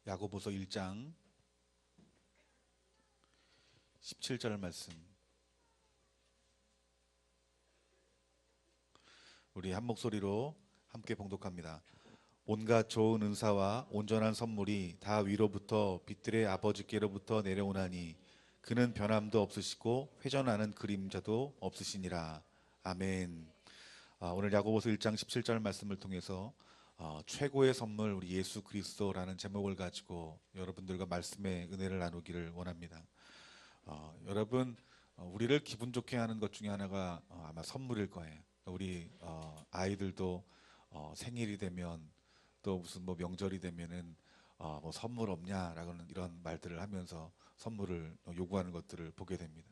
야고보서 1장 17절 말씀, 우리 한 목소리로 함께 봉독합니다. 온갖 좋은 은사와 온전한 선물이 다 위로부터 빛들의 아버지께로부터 내려오나니 그는 변함도 없으시고 회전하는 그림자도 없으시니라. 아멘. 오늘 야고보서 1장 17절 말씀을 통해서 최고의 선물 우리 예수 그리스도라는 제목을 가지고 여러분들과 말씀의 은혜를 나누기를 원합니다. 여러분, 우리를 기분 좋게 하는 것 중에 하나가 아마 선물일 거예요. 우리 아이들도 생일이 되면 또 무슨 뭐 명절이 되면은 뭐 선물 없냐라고는 이런 말들을 하면서 선물을 요구하는 것들을 보게 됩니다.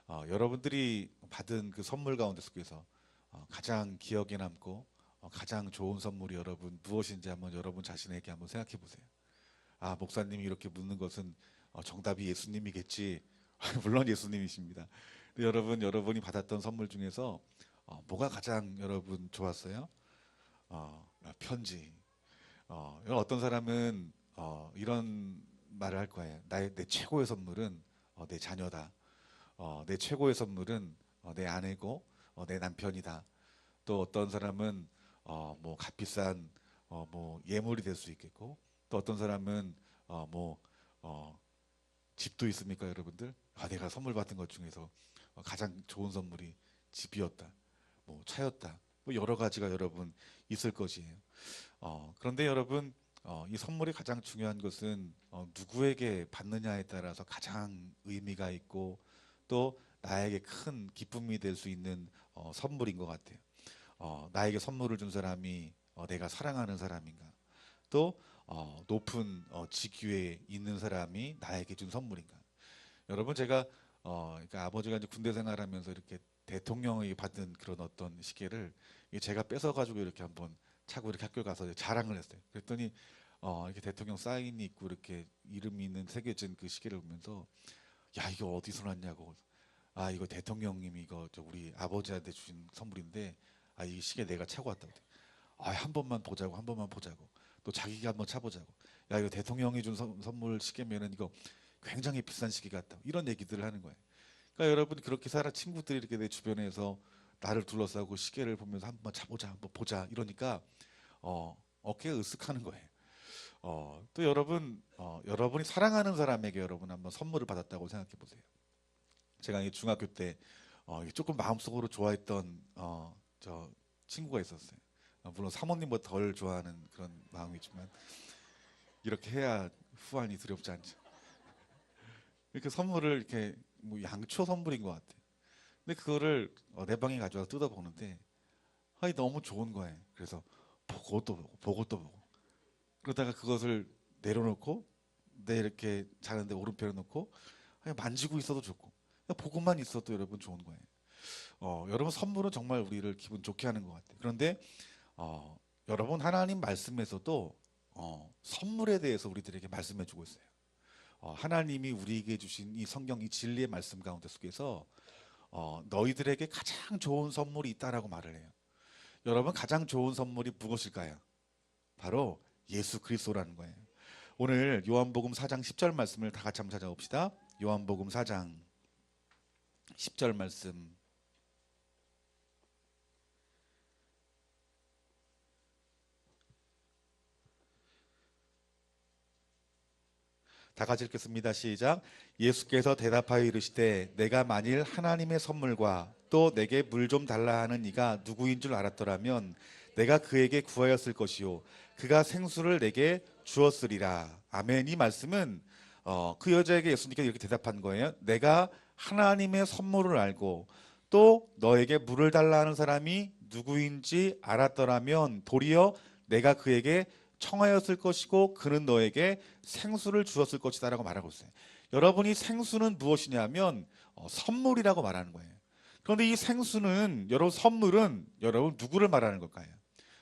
여러분들이 받은 그 선물 가운데 속에서 가장 기억에 남고 가장 좋은 선물이 여러분 무엇인지 한번 여러분 자신에게 한번 생각해 보세요. 목사님이 이렇게 묻는 것은 정답이 예수님이겠지. 물론 예수님이십니다. 근데 여러분이 받았던 선물 중에서 뭐가 가장 여러분 좋았어요? 편지. 어떤 사람은 이런 말을 할 거예요. 내 최고의 선물은 내 자녀다. 내 최고의 선물은 내 아내고 내 남편이다. 또 어떤 사람은 뭐 값비싼 뭐 예물이 될 수 있겠고, 또 어떤 사람은 집도 있습니까, 여러분들? 내가 선물 받은 것 중에서 가장 좋은 선물이 집이었다, 뭐 차였다, 뭐 여러 가지가 여러분 있을 것이에요. 그런데 여러분, 이 선물이 가장 중요한 것은 누구에게 받느냐에 따라서 가장 의미가 있고 또 나에게 큰 기쁨이 될 수 있는 선물인 것 같아요. 나에게 선물을 준 사람이 내가 사랑하는 사람인가, 또 높은 직위에 있는 사람이 나에게 준 선물인가. 여러분, 제가 그러니까 아버지가 이제 군대 생활하면서 이렇게 대통령이 받은 그런 어떤 시계를 제가 뺏어가지고 이렇게 한번 차고 이렇게 학교 가서 자랑을 했어요. 그랬더니 이렇게 대통령 사인이 있고 이렇게 이름이 있는 새겨진 그 시계를 보면서, 야, 이거 어디서 났냐고. 이거 대통령님이 이거 우리 아버지한테 주신 선물인데 이 시계 내가 차고 왔다고. 한 번만 보자고, 한 번만 보자고. 또 자기가 한번 차보자고. 야, 이거 대통령이 준 선물 시계면은 이거 굉장히 비싼 시계 같다. 이런 얘기들을 하는 거예요. 그러니까 여러분, 그렇게 친구들이 이렇게 내 주변에서 나를 둘러싸고 시계를 보면서 한번 차보자, 한번 보자 이러니까 어깨가 으쓱하는 거예요. 또 여러분이 사랑하는 사람에게 여러분 한번 선물을 받았다고 생각해 보세요. 제가 중학교 때 조금 마음속으로 좋아했던 저 친구가 있었어요. 물론 사모님보다 덜 좋아하는 그런 마음이지만 이렇게 해야 후환이 두렵지 않죠. 이렇게 선물을 이렇게 뭐 양초 선물인 것 같아요. 근데 그거를 내 방에 가져와서 뜯어보는데 너무 좋은 거예요. 그래서 보고 또 보고 또 보고 그러다가 그것을 내려놓고 내 이렇게 자는데 오른편에 놓고 만지고 있어도 좋고 보고만 있어도 여러분 좋은 거예요. 여러분, 선물은 정말 우리를 기분 좋게 하는 것 같아요. 그런데 여러분, 하나님 말씀에서도 선물에 대해서 우리들에게 말씀해 주고 있어요. 하나님이 우리에게 주신 이 성경, 이 진리의 말씀 가운데 속에서 너희들에게 가장 좋은 선물이 있다라고 말을 해요. 여러분, 가장 좋은 선물이 무엇일까요? 바로 예수 그리스도라는 거예요. 오늘 요한복음 4장 10절 말씀을 다 같이 한번 찾아봅시다. 요한복음 4장 10절 말씀. 다 같이 읽겠습니다. 시작. 예수께서 대답하여 이르시되 내가 만일 하나님의 선물과 또 내게 물 좀 달라 하는 이가 누구인 줄 알았더라면 내가 그에게 구하였을 것이요 그가 생수를 내게 주었으리라. 아멘. 이 말씀은 그 여자에게 예수님께서 이렇게 대답한 거예요. 내가 하나님의 선물을 알고 또 너에게 물을 달라 하는 사람이 누구인지 알았더라면 도리어 내가 그에게 청하였을 것이고 그는 너에게 생수를 주었을 것이다 라고 말하고 있어요. 여러분이 생수는 무엇이냐면 선물이라고 말하는 거예요. 그런데 이 생수는, 여러분, 선물은 여러분 누구를 말하는 걸까요?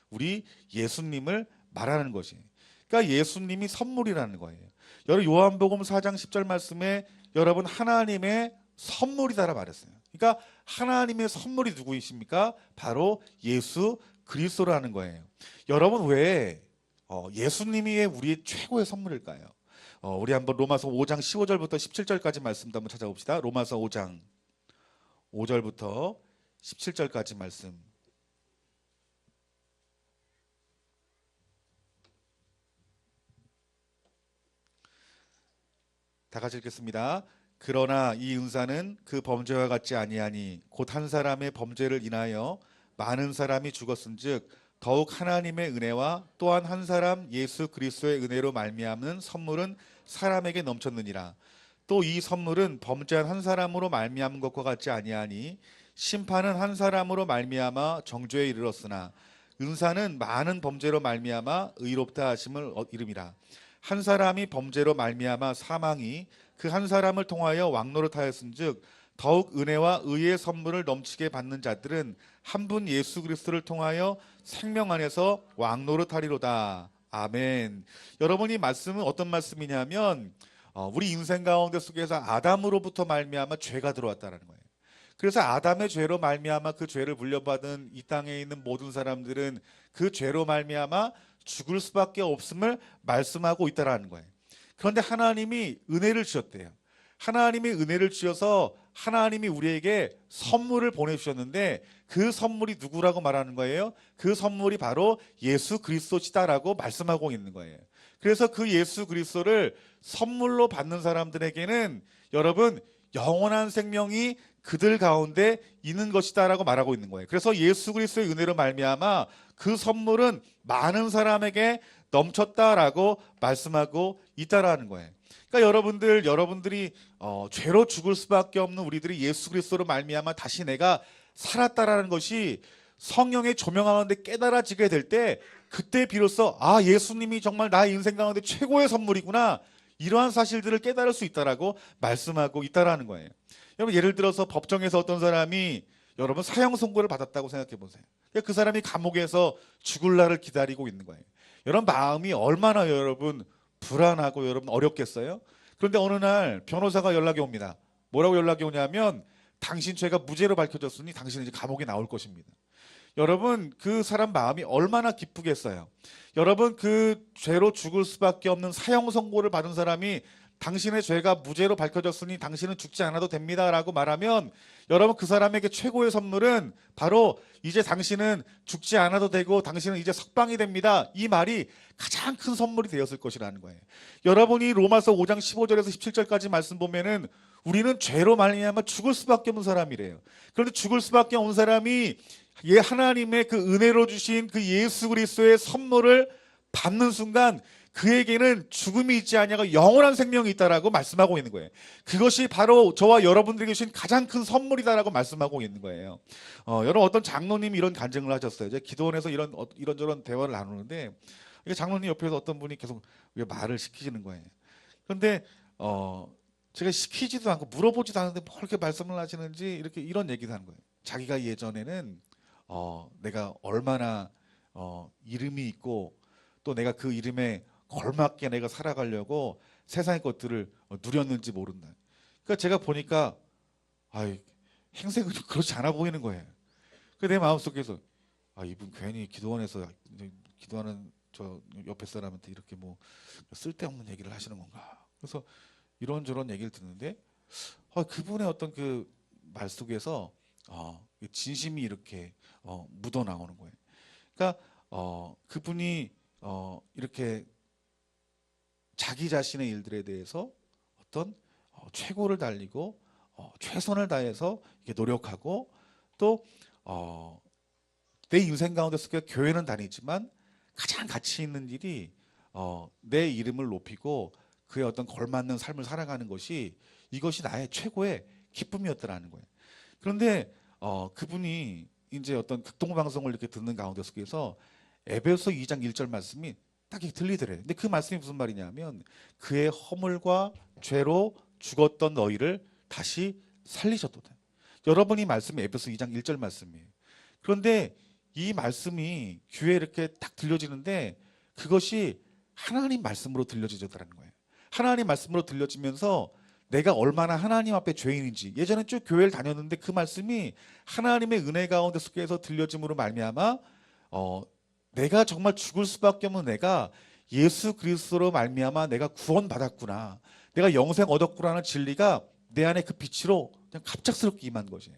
우리 예수님을 말하는 것이에요. 그러니까 예수님이 선물이라는 거예요. 여러분, 요한복음 4장 10절 말씀에 여러분 하나님의 선물이다라 말했어요. 그러니까 하나님의 선물이 누구이십니까? 바로 예수 그리스도라는 거예요. 여러분, 왜 예수님이 우리의 최고의 선물일까요? 우리 한번 로마서 5장 15절부터 17절까지 말씀도 한번 찾아봅시다. 로마서 5장 5절부터 17절까지 말씀. 다 같이 읽겠습니다. 그러나 이 은사는 그 범죄와 같지 아니하니 곧 한 사람의 범죄를 인하여 많은 사람이 죽었은즉 더욱 하나님의 은혜와 또한 한 사람 예수 그리스도의 은혜로 말미암는 선물은 사람에게 넘쳤느니라. 또 이 선물은 범죄한 한 사람으로 말미암은 것과 같지 아니하니 심판은 한 사람으로 말미암아 정죄에 이르렀으나 은사는 많은 범죄로 말미암아 의롭다 하심을 이름이라. 한 사람이 범죄로 말미암아 사망이 그 한 사람을 통하여 왕노릇하였은즉 더욱 은혜와 의의 선물을 넘치게 받는 자들은 한 분 예수 그리스도를 통하여 생명 안에서 왕노릇하리로다. 아멘. 여러분, 이 말씀은 어떤 말씀이냐면 우리 인생 가운데 속에서 아담으로부터 말미암아 죄가 들어왔다는 거예요. 그래서 아담의 죄로 말미암아 그 죄를 물려받은 이 땅에 있는 모든 사람들은 그 죄로 말미암아 죽을 수밖에 없음을 말씀하고 있다라는 거예요. 그런데 하나님이 은혜를 주셨대요. 하나님이 은혜를 주셔서 하나님이 우리에게 선물을 보내주셨는데 그 선물이 누구라고 말하는 거예요? 그 선물이 바로 예수 그리스도시다라고 말씀하고 있는 거예요. 그래서 그 예수 그리스도를 선물로 받는 사람들에게는 여러분 영원한 생명이 그들 가운데 있는 것이다라고 말하고 있는 거예요. 그래서 예수 그리스도의 은혜로 말미암아 그 선물은 많은 사람에게 넘쳤다라고 말씀하고 있다라는 거예요. 그러니까 여러분들이 죄로 죽을 수밖에 없는 우리들이 예수 그리스도로 말미암아 다시 내가 살았다라는 것이 성령의 조명 가운데 깨달아지게 될 때 그때 비로소 예수님이 정말 나의 인생 가운데 최고의 선물이구나, 이러한 사실들을 깨달을 수 있다라고 말씀하고 있다라는 거예요. 여러분, 예를 들어서 법정에서 어떤 사람이 여러분 사형 선고를 받았다고 생각해 보세요. 그 사람이 감옥에서 죽을 날을 기다리고 있는 거예요. 여러분 마음이 얼마나 여러분 불안하고 여러분 어렵겠어요? 그런데 어느 날 변호사가 연락이 옵니다. 뭐라고 연락이 오냐면 당신 죄가 무죄로 밝혀졌으니 당신은 이제 감옥에 나올 것입니다. 여러분 그 사람 마음이 얼마나 기쁘겠어요. 여러분 그 죄로 죽을 수밖에 없는 사형 선고를 받은 사람이 당신의 죄가 무죄로 밝혀졌으니 당신은 죽지 않아도 됩니다 라고 말하면 여러분 그 사람에게 최고의 선물은 바로 이제 당신은 죽지 않아도 되고 당신은 이제 석방이 됩니다, 이 말이 가장 큰 선물이 되었을 것이라는 거예요. 여러분이 로마서 5장 15절에서 17절까지 말씀 보면은 우리는 죄로 말미암아 죽을 수밖에 없는 사람이래요. 그런데 죽을 수밖에 없는 사람이 하나님의 그 은혜로 주신 그 예수 그리스도의 선물을 받는 순간 그에게는 죽음이 있지 아니하고 영원한 생명이 있다라고 말씀하고 있는 거예요. 그것이 바로 저와 여러분들에게 주신 가장 큰 선물이다라고 말씀하고 있는 거예요. 여러분 어떤 장로님이 이런 간증을 하셨어요. 이제 기도원에서 이런저런 대화를 나누는데 장로님 옆에서 어떤 분이 계속 말을 시키시는 거예요. 그런데 제가 시키지도 않고 물어보지도 않는데 뭐 이렇게 말씀을 하시는지 이런 얘기도 하는 거예요. 자기가 예전에는 내가 얼마나 이름이 있고 또 내가 그 이름에 걸맞게 내가 살아가려고 세상의 것들을 누렸는지 모른다. 그러니까 제가 보니까 행색은 좀 그렇지 않아 보이는 거예요. 내 마음속에서 이분 괜히 기도원에서 기도하는 저 옆에 사람한테 이렇게 뭐 쓸데없는 얘기를 하시는 건가. 그래서 이런저런 얘기를 듣는데 그분의 어떤 그 말 속에서 진심이 이렇게 묻어 나오는 거예요. 그러니까 그분이 이렇게 자기 자신의 일들에 대해서 어떤 최고를 달리고 최선을 다해서 이렇게 노력하고 또 내 인생 가운데 속에 교회는 다니지만 가장 가치 있는 일이 내 이름을 높이고 그의 어떤 걸맞는 삶을 살아가는 것이 이것이 나의 최고의 기쁨이었더라는 거예요. 그런데 그분이 이제 어떤 극동방송을 이렇게 듣는 가운데 속에서 에베소 2장 1절 말씀이 딱 이렇게 들리더래요. 근데 그 말씀이 무슨 말이냐면 그의 허물과 죄로 죽었던 너희를 다시 살리셨도다. 여러분이 말씀이 에베소 2장 1절 말씀이에요. 그런데 이 말씀이 귀에 이렇게 딱 들려지는데 그것이 하나님 말씀으로 들려지더라는 거예요. 하나님 말씀으로 들려지면서 내가 얼마나 하나님 앞에 죄인인지, 예전에 쭉 교회를 다녔는데 그 말씀이 하나님의 은혜 가운데 속에서 들려짐으로 말미암아 내가 정말 죽을 수밖에 없는 내가 예수 그리스도로 말미암아 내가 구원받았구나, 내가 영생 얻었구나라는 진리가 내 안에 그 빛으로 그냥 갑작스럽게 임한 것이에요.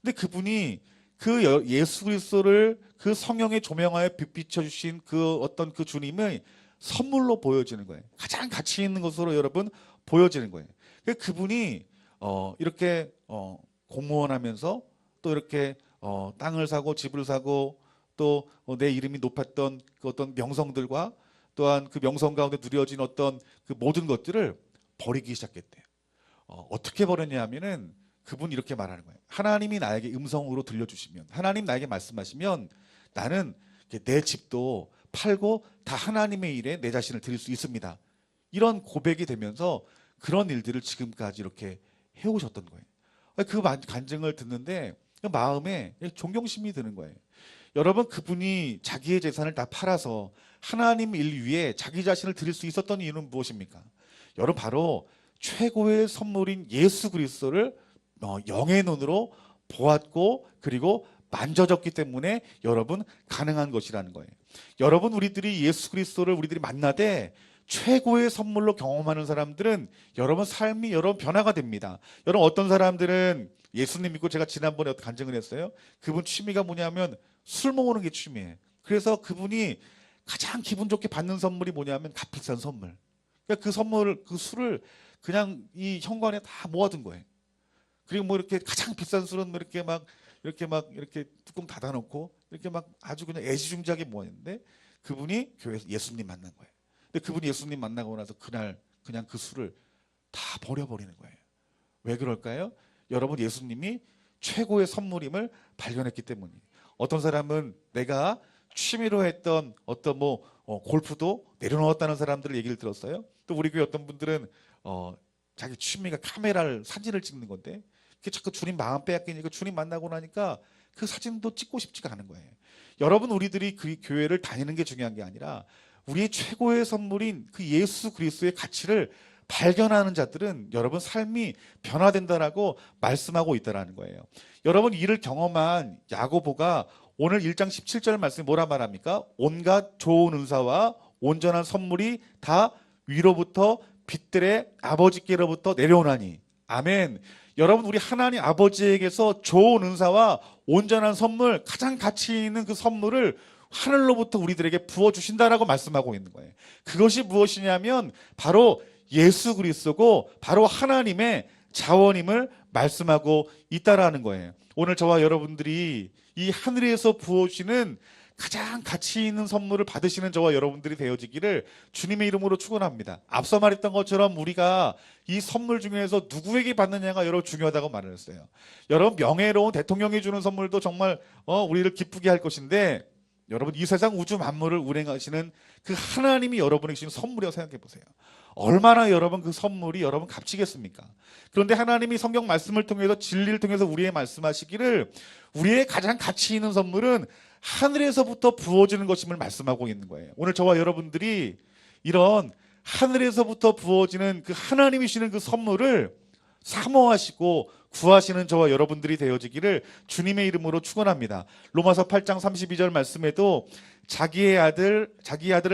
근데 그분이 그 예수 그리스도를 그 성령의 조명하에 빛비춰 주신 그 어떤 그 주님의 선물로 보여지는 거예요. 가장 가치 있는 것으로 여러분 보여지는 거예요. 그분이 이렇게 공무원 하면서 또 이렇게 땅을 사고 집을 사고 또 내 이름이 높았던 그 어떤 명성들과 또한 그 명성 가운데 누려진 어떤 그 모든 것들을 버리기 시작했대요. 어떻게 버렸냐 하면은 그분이 이렇게 말하는 거예요. 하나님이 나에게 음성으로 들려주시면, 하나님 나에게 말씀하시면 나는 내 집도 팔고 다 하나님의 일에 내 자신을 드릴 수 있습니다. 이런 고백이 되면서 그런 일들을 지금까지 이렇게 해오셨던 거예요. 그 간증을 듣는데 마음에 존경심이 드는 거예요. 여러분, 그분이 자기의 재산을 다 팔아서 하나님 일 위에 자기 자신을 드릴 수 있었던 이유는 무엇입니까? 여러분, 바로 최고의 선물인 예수 그리스도를 영의 눈으로 보았고 그리고 만져졌기 때문에 여러분 가능한 것이라는 거예요. 여러분, 우리들이 예수 그리스도를 우리들이 만나되 최고의 선물로 경험하는 사람들은 여러분 삶이 여러분 변화가 됩니다. 여러분, 어떤 사람들은 예수님 믿고, 제가 지난번에 간증을 했어요. 그분 취미가 뭐냐면 술 먹는 게 취미예요. 그래서 그분이 가장 기분 좋게 받는 선물이 뭐냐면 값비싼 선물. 그러니까 그 선물, 그 술을 그냥 이 현관에 다 모아둔 거예요. 그리고 뭐 이렇게 가장 비싼 술은 뭐 이렇게 뚜껑 닫아놓고 이렇게 막 아주 그냥 애지중지하게 모았는데, 그분이 교회에서 예수님 만난 거예요. 근데 그분이 예수님 만나고 나서 그날 그냥 그 술을 다 버려버리는 거예요. 왜 그럴까요? 여러분, 예수님이 최고의 선물임을 발견했기 때문이에요. 어떤 사람은 내가 취미로 했던 어떤 골프도 내려놓았다는 사람들을 얘기를 들었어요. 또 우리 교회 어떤 분들은 자기 취미가 카메라를 사진을 찍는 건데 그게 자꾸 주님 마음 빼앗기니까 주님 만나고 나니까 그 사진도 찍고 싶지가 않은 거예요. 여러분, 우리들이 그 교회를 다니는 게 중요한 게 아니라 우리의 최고의 선물인 그 예수 그리스도의 가치를 발견하는 자들은 여러분 삶이 변화된다라고 말씀하고 있다라는 거예요. 여러분, 이를 경험한 야고보가 오늘 1장 17절 말씀에 뭐라 말합니까? 온갖 좋은 은사와 온전한 선물이 다 위로부터 빛들의 아버지께로부터 내려오나니. 아멘. 여러분, 우리 하나님 아버지에게서 좋은 은사와 온전한 선물, 가장 가치 있는 그 선물을 하늘로부터 우리들에게 부어주신다라고 말씀하고 있는 거예요. 그것이 무엇이냐면 바로 예수 그리스도고 바로 하나님의 자원임을 말씀하고 있다라는 거예요. 오늘 저와 여러분들이 이 하늘에서 부어주시는 가장 가치 있는 선물을 받으시는 저와 여러분들이 되어지기를 주님의 이름으로 축원합니다. 앞서 말했던 것처럼 우리가 이 선물 중에서 누구에게 받느냐가 여러분 중요하다고 말을 했어요. 여러분, 명예로운 대통령이 주는 선물도 정말 우리를 기쁘게 할 것인데, 여러분, 이 세상 우주 만물을 운행하시는 그 하나님이 여러분에게 주신 선물이라고 생각해 보세요. 얼마나 여러분 그 선물이 여러분 값지겠습니까? 그런데 하나님이 성경 말씀을 통해서, 진리를 통해서 우리에게 말씀하시기를 우리의 가장 가치 있는 선물은 하늘에서부터 부어지는 것임을 말씀하고 있는 거예요. 오늘 저와 여러분들이 이런 하늘에서부터 부어지는 그 하나님이 주시는 그 선물을 사모하시고 구하시는 저와 여러분들이 되어지기를 주님의 이름으로 축원합니다. 로마서 8장 32절 말씀에도 자기 아들을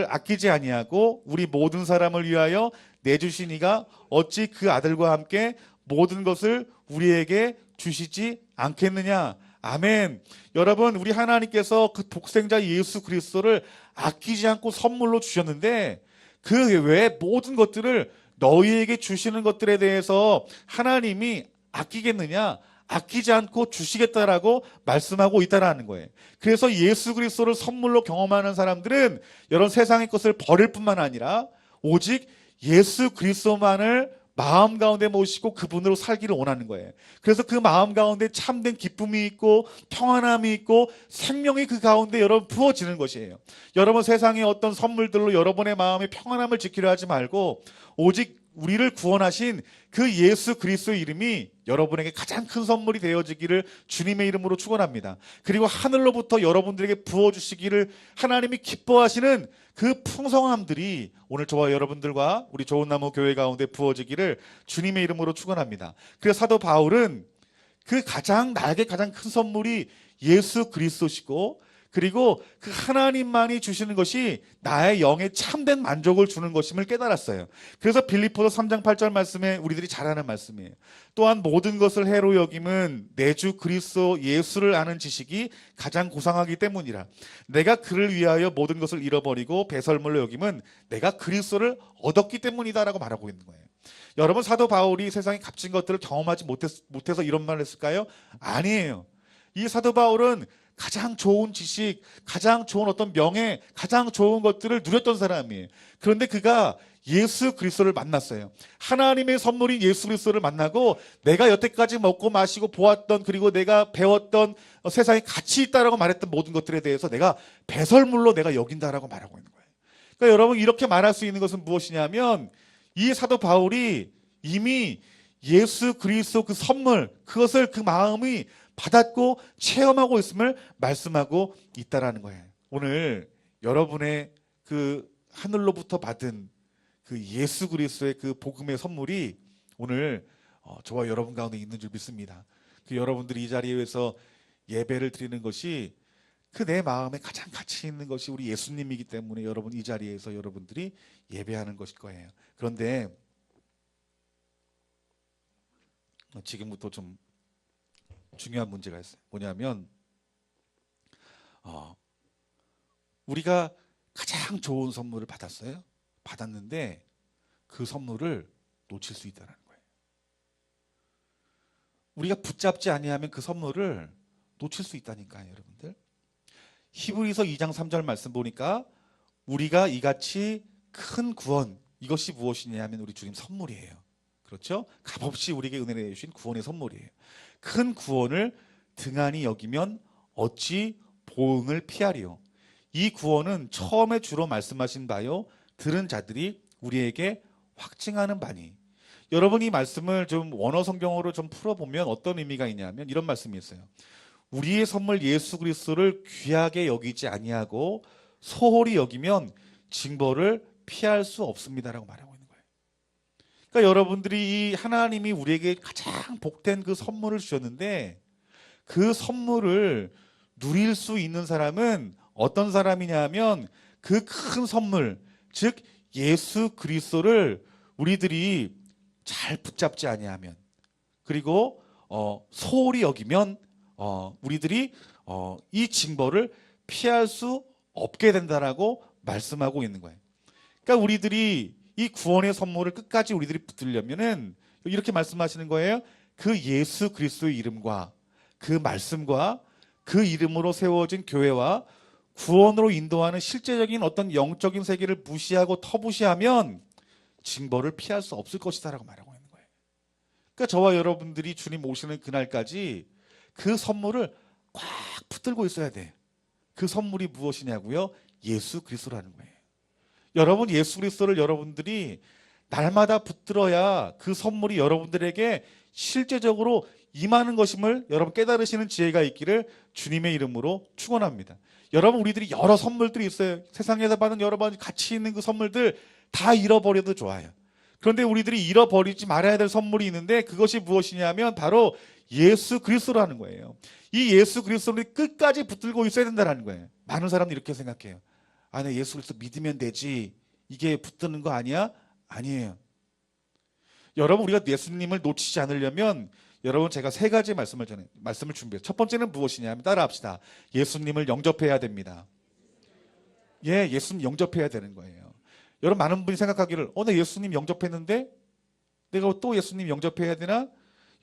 아끼지 아니하고 우리 모든 사람을 위하여 내주신 이가 어찌 그 아들과 함께 모든 것을 우리에게 주시지 않겠느냐. 아멘. 여러분, 우리 하나님께서 그 독생자 예수 그리스도를 아끼지 않고 선물로 주셨는데 그 외에 모든 것들을 너희에게 주시는 것들에 대해서 하나님이 아끼겠느냐? 아끼지 않고 주시겠다라고 말씀하고 있다라는 거예요. 그래서 예수 그리스도를 선물로 경험하는 사람들은 여러분 세상의 것을 버릴 뿐만 아니라 오직 예수 그리스도만을 마음 가운데 모시고 그분으로 살기를 원하는 거예요. 그래서 그 마음 가운데 참된 기쁨이 있고 평안함이 있고 생명이 그 가운데 여러분 부어지는 것이에요. 여러분, 세상의 어떤 선물들로 여러분의 마음의 평안함을 지키려 하지 말고 오직 우리를 구원하신 그 예수 그리스도의 이름이 여러분에게 가장 큰 선물이 되어지기를 주님의 이름으로 축원합니다. 그리고 하늘로부터 여러분들에게 부어주시기를 하나님이 기뻐하시는 그 풍성함들이 오늘 저와 여러분들과 우리 좋은 나무 교회 가운데 부어지기를 주님의 이름으로 축원합니다. 그래서 사도 바울은 나에게 가장 큰 선물이 예수 그리스도시고 그리고 그 하나님만이 주시는 것이 나의 영에 참된 만족을 주는 것임을 깨달았어요. 그래서 빌립보서 3장 8절 말씀에 우리들이 잘 아는 말씀이에요. 또한 모든 것을 해로 여김은 내 주 그리스도 예수를 아는 지식이 가장 고상하기 때문이라. 내가 그를 위하여 모든 것을 잃어버리고 배설물로 여김은 내가 그리스도를 얻었기 때문이다라고 말하고 있는 거예요. 여러분, 사도 바울이 세상에 값진 것들을 경험하지 못해서 이런 말을 했을까요? 아니에요. 이 사도 바울은 가장 좋은 지식, 가장 좋은 어떤 명예, 가장 좋은 것들을 누렸던 사람이에요. 그런데 그가 예수 그리스도를 만났어요. 하나님의 선물인 예수 그리스도를 만나고 내가 여태까지 먹고 마시고 보았던, 그리고 내가 배웠던 세상에 가치 있다라고 말했던 모든 것들에 대해서 내가 배설물로 내가 여긴다라고 말하고 있는 거예요. 그러니까 여러분, 이렇게 말할 수 있는 것은 무엇이냐면 이 사도 바울이 이미 예수 그리스도 그 선물, 그것을 그 마음이 받았고 체험하고 있음을 말씀하고 있다라는 거예요. 오늘 여러분의 그 하늘로부터 받은 그 예수 그리스도의 그 복음의 선물이 오늘 저와 여러분 가운데 있는 줄 믿습니다. 그 여러분들이 이 자리에서 예배를 드리는 것이 그 내 마음에 가장 가치 있는 것이 우리 예수님이기 때문에 여러분 이 자리에서 여러분들이 예배하는 것일 거예요. 그런데 지금부터 좀 중요한 문제가 있어요. 뭐냐면 우리가 가장 좋은 선물을 받았어요. 받았는데 그 선물을 놓칠 수 있다는 거예요. 우리가 붙잡지 아니하면 그 선물을 놓칠 수 있다니까요, 여러분들. 히브리서 2장 3절 말씀 보니까 우리가 이같이 큰 구원, 이것이 무엇이냐 하면 우리 주님 선물이에요. 그렇죠? 값없이 우리에게 은혜를 내주신 구원의 선물이에요. 큰 구원을 등한히 여기면 어찌 보응을 피하리요. 이 구원은 처음에 주로 말씀하신 바요 들은 자들이 우리에게 확증하는 바니. 여러분, 이 말씀을 좀 원어 성경으로 좀 풀어보면 어떤 의미가 있냐면 이런 말씀이 있어요. 우리의 선물 예수 그리스도를 귀하게 여기지 아니하고 소홀히 여기면 징벌을 피할 수 없습니다라고 말하고 있는 거예요. 그러니까 여러분들이 이 하나님이 우리에게 가장 복된 그 선물을 주셨는데 그 선물을 누릴 수 있는 사람은 어떤 사람이냐 하면 그 큰 선물, 즉 예수 그리스도를 우리들이 잘 붙잡지 아니하면, 그리고 소홀히 여기면 우리들이 이 징벌을 피할 수 없게 된다라고 말씀하고 있는 거예요. 그러니까 우리들이 이 구원의 선물을 끝까지 우리들이 붙들려면은 이렇게 말씀하시는 거예요. 그 예수 그리스도의 이름과 그 말씀과 그 이름으로 세워진 교회와 구원으로 인도하는 실제적인 어떤 영적인 세계를 무시하고 터부시하면 징벌을 피할 수 없을 것이다라고 말하고 있는 거예요. 그러니까 저와 여러분들이 주님 오시는 그날까지 그 선물을 꽉 붙들고 있어야 돼. 그 선물이 무엇이냐고요? 예수 그리스도라는 거예요. 여러분, 예수 그리스도를 여러분들이 날마다 붙들어야 그 선물이 여러분들에게 실제적으로 임하는 것임을 여러분 깨달으시는 지혜가 있기를 주님의 이름으로 축원합니다. 여러분, 우리들이 여러 선물들이 있어요. 세상에서 받은 여러 가지 가치 있는 그 선물들 다 잃어버려도 좋아요. 그런데 우리들이 잃어버리지 말아야 될 선물이 있는데 그것이 무엇이냐면 바로 예수 그리스도라는 거예요. 이 예수 그리스도를 끝까지 붙들고 있어야 된다는 거예요. 많은 사람들이 이렇게 생각해요. 아, 내 예수 그리스도 믿으면 되지. 이게 붙드는 거 아니야? 아니에요. 여러분, 우리가 예수님을 놓치지 않으려면 여러분, 제가 세 가지 말씀을 준비해요. 첫 번째는 무엇이냐면 따라합시다. 예수님을 영접해야 됩니다. 예, 예수님 영접해야 되는 거예요. 여러분, 많은 분이 생각하기를 나 예수님 영접했는데 내가 또 예수님 영접해야 되나?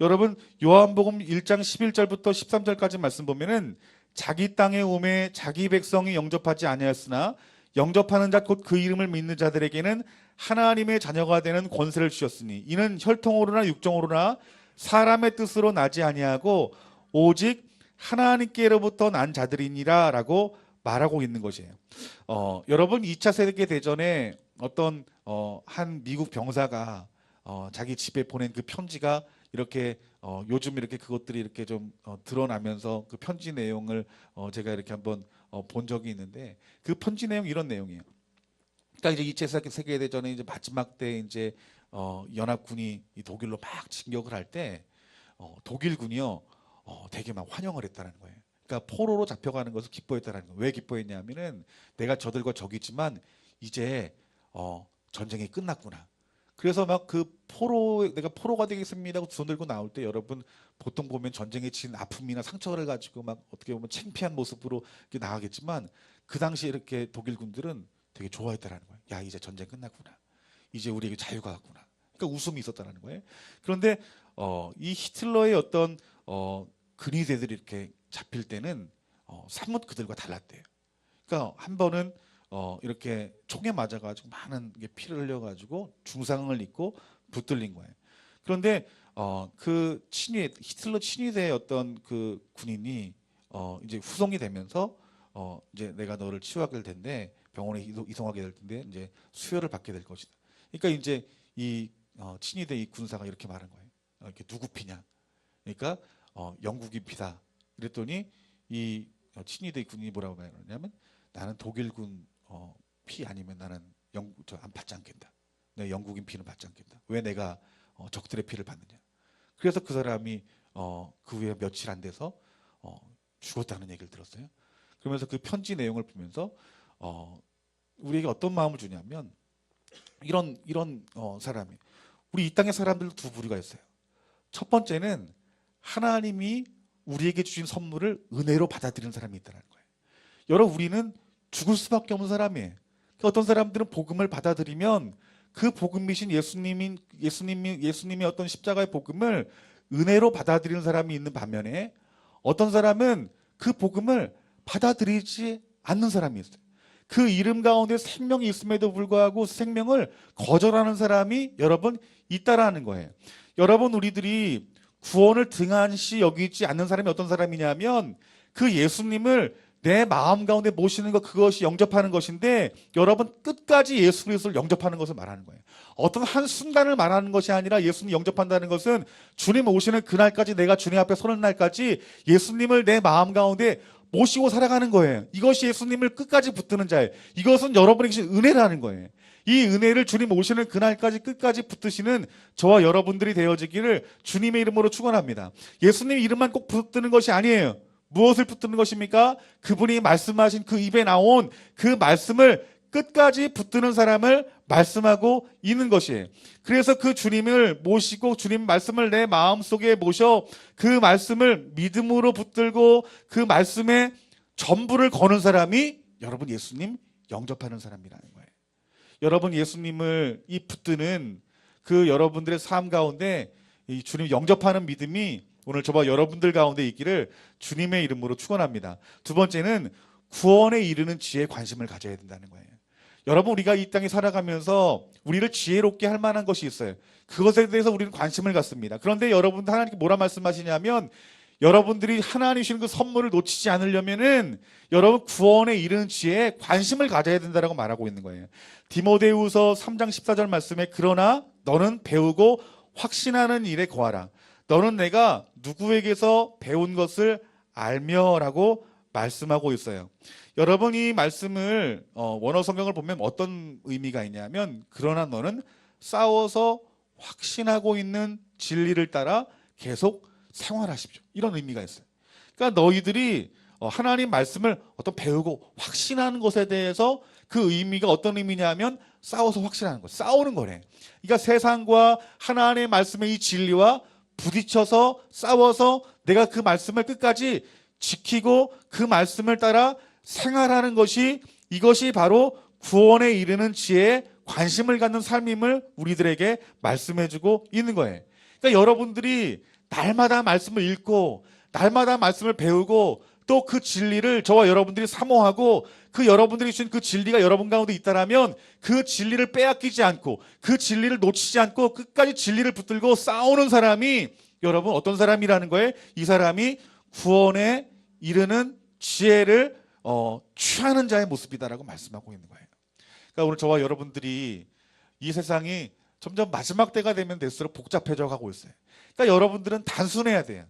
여러분, 요한복음 1장 11절부터 13절까지 말씀 보면은 자기 땅에 오매 자기 백성이 영접하지 아니하였으나 영접하는 자 곧 그 이름을 믿는 자들에게는 하나님의 자녀가 되는 권세를 주셨으니 이는 혈통으로나 육정으로나 사람의 뜻으로 나지 아니하고 오직 하나님께로부터 난 자들이니라 라고 말하고 있는 것이에요. 여러분, 2차 세계대전에 어떤 한 미국 병사가 자기 집에 보낸 그 편지가 이렇게 요즘 이렇게 그것들이 이렇게 좀 드러나면서 그 편지 내용을 제가 이렇게 한번 본 적이 있는데 그 편지 내용 이런 내용이에요. 그러니까 이제 2차 세계대전에 이제 마지막 때 이제 연합군이 이 독일로 막 진격을 할 때 독일군이요 되게 막 환영을 했다는 거예요. 그러니까 포로로 잡혀가는 것을 기뻐했다라는 거예요. 왜 기뻐했냐면은 내가 저들과 적이지만 이제 전쟁이 끝났구나. 그래서 막 그 내가 포로가 되겠습니다 하고 두 손 들고 나올 때 여러분 보통 보면 전쟁에 진 아픔이나 상처를 가지고 막 어떻게 보면 창피한 모습으로 이렇게 나가겠지만 그 당시에 이렇게 독일 군들은 되게 좋아했다라는 거예요. 야, 이제 전쟁 끝났구나. 이제 우리에게 자유가 왔구나. 그러니까 웃음이 있었다는 거예요. 그런데 이 히틀러의 어떤 근위대들이 이렇게 잡힐 때는 사뭇 그들과 달랐대요. 그러니까 한 번은 이렇게 총에 맞아가지고 많은 게 피를 흘려가지고 중상을 입고 붙들린 거예요. 그런데 그 히틀러 친위대의 어떤 그 군인이 이제 후송이 되면서 이제 내가 너를 치유하게 될 텐데 병원에 이송하게 될 텐데 이제 수혈을 받게 될 것이다. 그러니까 이제 이 친위대 이 군사가 이렇게 말한 거예요. 이렇게 누구 피냐? 그러니까 영국이 피다. 그랬더니 이 친위대 군인이 뭐라고 말하냐면 나는 독일군 피 아니면 나는 안 받지 않겠다. 내 영국인 피는 받지 않겠다. 왜 내가 적들의 피를 받느냐? 그래서 그 사람이 그 후에 며칠 안 돼서 죽었다는 얘기를 들었어요. 그러면서 그 편지 내용을 보면서 우리에게 어떤 마음을 주냐면 이런 사람이 우리 이 땅의 사람들도 두 부류가 있어요. 첫 번째는 하나님이 우리에게 주신 선물을 은혜로 받아들이는 사람이 있다는 거예요. 여러분 우리는 죽을 수밖에 없는 사람이에요. 어떤 사람들은 복음을 받아들이면 그 복음이신 예수님의 어떤 십자가의 복음을 은혜로 받아들이는 사람이 있는 반면에 어떤 사람은 그 복음을 받아들이지 않는 사람이 있어요. 그 이름 가운데 생명이 있음에도 불구하고 생명을 거절하는 사람이 여러분 있다라는 거예요. 여러분 우리들이 구원을 등한시 여기지 않는 사람이 어떤 사람이냐면 그 예수님을 내 마음 가운데 모시는 것 그것이 영접하는 것인데 여러분 끝까지 예수 그리스도를 영접하는 것을 말하는 거예요. 어떤 한순간을 말하는 것이 아니라 예수님 영접한다는 것은 주님 오시는 그날까지 내가 주님 앞에 서는 날까지 예수님을 내 마음 가운데 모시고 살아가는 거예요. 이것이 예수님을 끝까지 붙드는 자예요. 이것은 여러분에게 주신 은혜라는 거예요. 이 은혜를 주님 오시는 그날까지 끝까지 붙드시는 저와 여러분들이 되어지기를 주님의 이름으로 축원합니다. 예수님 이름만 꼭 붙드는 것이 아니에요. 무엇을 붙드는 것입니까? 그분이 말씀하신 그 입에 나온 그 말씀을 끝까지 붙드는 사람을 말씀하고 있는 것이에요. 그래서 그 주님을 모시고 주님 말씀을 내 마음속에 모셔 그 말씀을 믿음으로 붙들고 그 말씀에 전부를 거는 사람이 여러분 예수님 영접하는 사람이라는 거예요. 여러분 예수님을 이 붙드는 그 여러분들의 삶 가운데 이 주님 영접하는 믿음이 오늘 저와 여러분들 가운데 있기를 주님의 이름으로 축원합니다. 두 번째는 구원에 이르는 지혜에 관심을 가져야 된다는 거예요. 여러분 우리가 이 땅에 살아가면서 우리를 지혜롭게 할 만한 것이 있어요. 그것에 대해서 우리는 관심을 갖습니다. 그런데 여러분 하나님께 뭐라 말씀하시냐면 여러분들이 하나님 주시는 그 선물을 놓치지 않으려면은 여러분 구원에 이르는 지혜에 관심을 가져야 된다라고 말하고 있는 거예요. 디모데후서 3장 14절 말씀에 그러나 너는 배우고 확신하는 일에 거하라. 너는 내가 누구에게서 배운 것을 알며라고 말씀하고 있어요. 여러분 이 말씀을 원어 성경을 보면 어떤 의미가 있냐면 그러나 너는 싸워서 확신하고 있는 진리를 따라 계속 생활하십시오. 이런 의미가 있어요. 그러니까 너희들이 하나님 말씀을 어떤 배우고 확신하는 것에 대해서 그 의미가 어떤 의미냐면 싸워서 확신하는 거, 싸우는 거래. 그러니까 세상과 하나님의 말씀의 이 진리와 부딪혀서 싸워서 내가 그 말씀을 끝까지 지키고 그 말씀을 따라 생활하는 것이 이것이 바로 구원에 이르는 지혜에 관심을 갖는 삶임을 우리들에게 말씀해주고 있는 거예요. 그러니까 여러분들이 날마다 말씀을 읽고 날마다 말씀을 배우고 또 그 진리를 저와 여러분들이 사모하고 그 여러분들이 주신 그 진리가 여러분 가운데 있다라면 그 진리를 빼앗기지 않고 그 진리를 놓치지 않고 끝까지 진리를 붙들고 싸우는 사람이 여러분 어떤 사람이라는 거예요? 이 사람이 구원에 이르는 지혜를 취하는 자의 모습이다라고 말씀하고 있는 거예요. 그러니까 오늘 저와 여러분들이 이 세상이 점점 마지막 때가 되면 될수록 복잡해져 가고 있어요. 그러니까 여러분들은 단순해야 돼요.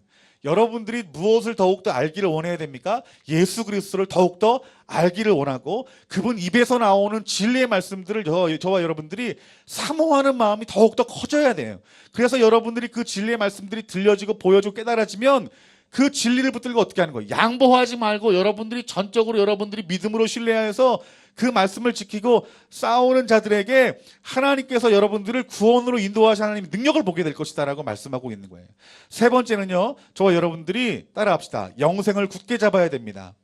여러분들이 무엇을 더욱더 알기를 원해야 됩니까? 예수 그리스도를 더욱더 알기를 원하고 그분 입에서 나오는 진리의 말씀들을 저와 여러분들이 사모하는 마음이 더욱더 커져야 돼요. 그래서 여러분들이 그 진리의 말씀들이 들려지고 보여지고 깨달아지면 그 진리를 붙들고 어떻게 하는 거예요? 양보하지 말고 여러분들이 전적으로 여러분들이 믿음으로 신뢰해서 그 말씀을 지키고 싸우는 자들에게 하나님께서 여러분들을 구원으로 인도하시는 하나님의 능력을 보게 될 것이다 라고 말씀하고 있는 거예요. 세 번째는요, 저와 여러분들이 따라합시다. 영생을 굳게 잡아야 됩니다.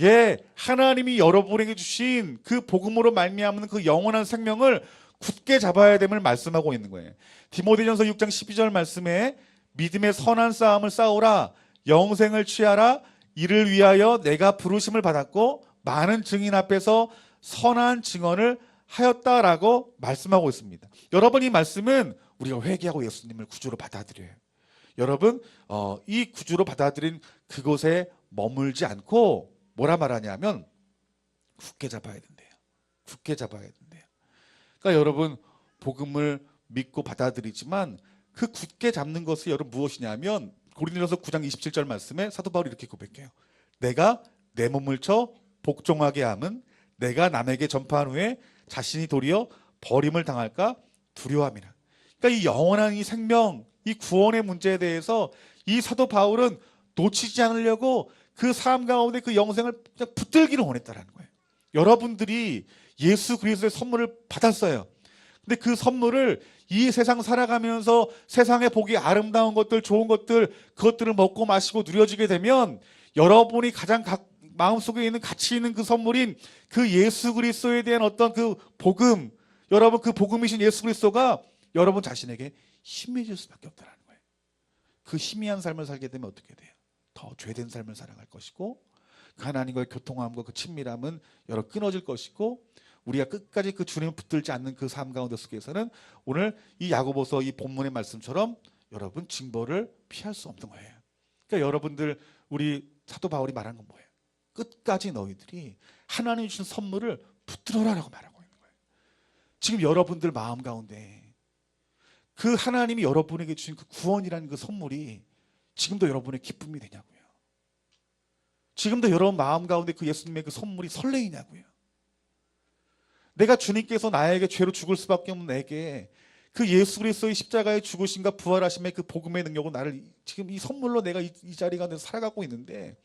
예, 하나님이 여러분에게 주신 그 복음으로 말미암는 그 영원한 생명을 굳게 잡아야 됨을 말씀하고 있는 거예요. 디모데전서 6장 12절 말씀에 믿음의 선한 싸움을 싸우라, 영생을 취하라, 이를 위하여 내가 부르심을 받았고 많은 증인 앞에서 선한 증언을 하였다라고 말씀하고 있습니다. 여러분, 이 말씀은 우리가 회개하고 예수님을 구주로 받아들여요. 여러분, 이 구주로 받아들인 그곳에 머물지 않고 뭐라 말하냐면 굳게 잡아야 된대요. 굳게 잡아야 된대요. 그러니까 여러분, 복음을 믿고 받아들이지만 그 굳게 잡는 것이 여러분 무엇이냐면 고린도전서 9장 27절 말씀에 사도 바울이 이렇게 고백해요. 내가 내 몸을 쳐 복종하게 함은 내가 남에게 전파한 후에 자신이 도리어 버림을 당할까 두려워함이라. 그러니까 이 영원한 이 생명, 이 구원의 문제에 대해서 이 사도 바울은 놓치지 않으려고 그 삶 가운데 그 영생을 그냥 붙들기를 원했다라는 거예요. 여러분들이 예수 그리스도의 선물을 받았어요. 근데 그 선물을 이 세상 살아가면서 세상에 보기 아름다운 것들, 좋은 것들, 그것들을 먹고 마시고 누려지게 되면 여러분이 가장 마음속에 있는 가치 있는 그 선물인 그 예수 그리스도에 대한 어떤 그 복음, 여러분 그 복음이신 예수 그리스도가 여러분 자신에게 희미해질 수밖에 없다는 거예요. 그 희미한 삶을 살게 되면 어떻게 돼요? 더 죄된 삶을 살아갈 것이고 하나님과의 교통함과 그 친밀함은 여러 끊어질 것이고 우리가 끝까지 그 주님을 붙들지 않는 그 삶 가운데 속에서는 오늘 이 야고보서 이 본문의 말씀처럼 여러분 징벌을 피할 수 없는 거예요. 그러니까 여러분들 우리 사도 바울이 말한 건 뭐예요? 끝까지 너희들이 하나님이 주신 선물을 붙들어라라고 말하고 있는 거예요. 지금 여러분들 마음 가운데 그 하나님이 여러분에게 주신 그 구원이라는 그 선물이 지금도 여러분의 기쁨이 되냐고요. 지금도 여러분 마음 가운데 그 예수님의 그 선물이 설레이냐고요. 내가 주님께서 나에게 죄로 죽을 수밖에 없는 내게 그 예수 그리스도의 십자가의 죽으심과 부활하심의 그 복음의 능력으로 나를 지금 이 선물로 내가 이 자리 가운데 살아가고 있는데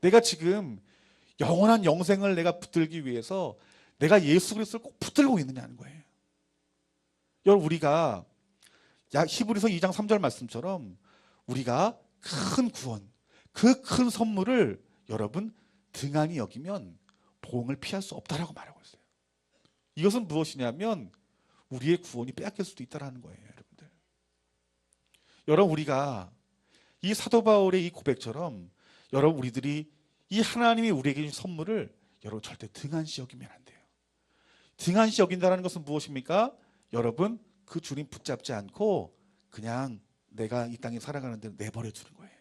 내가 지금 영원한 영생을 내가 붙들기 위해서 내가 예수 그리스도를 꼭 붙들고 있느냐는 거예요. 여러분, 우리가 히브리서 2장 3절 말씀처럼 우리가 큰 구원, 그 큰 선물을 여러분 등한히 여기면 보응을 피할 수 없다라고 말하고 있어요. 이것은 무엇이냐면 우리의 구원이 빼앗길 수도 있다는 거예요, 여러분들. 여러분, 우리가 이 사도 바울의 이 고백처럼 여러분 우리들이 이 하나님이 우리에게 주신 선물을 여러분 절대 등한시 여기면 안 돼요. 등한시 여긴다는 것은 무엇입니까? 여러분 그 주님 붙잡지 않고 그냥 내가 이 땅에 살아가는 대로 내버려 두는 거예요.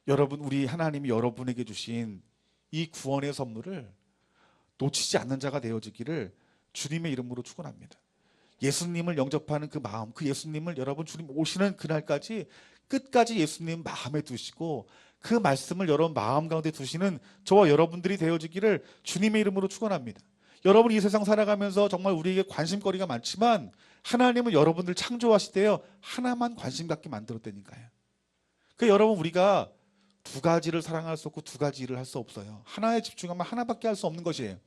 여러분, 우리 하나님이 여러분에게 주신 이 구원의 선물을 놓치지 않는 자가 되어지기를 주님의 이름으로 축원합니다. 예수님을 영접하는 그 마음, 그 예수님을 여러분 주님 오시는 그날까지 끝까지 예수님 마음에 두시고 그 말씀을 여러분 마음 가운데 두시는 저와 여러분들이 되어지기를 주님의 이름으로 축원합니다. 여러분, 이 세상 살아가면서 정말 우리에게 관심거리가 많지만 하나님은 여러분들 창조하시되어 하나만 관심 갖게 만들었다니까요. 그 여러분, 우리가 두 가지를 사랑할 수 없고 두 가지 일을 할 수 없어요. 하나에 집중하면 하나밖에 할 수 없는 것이에요.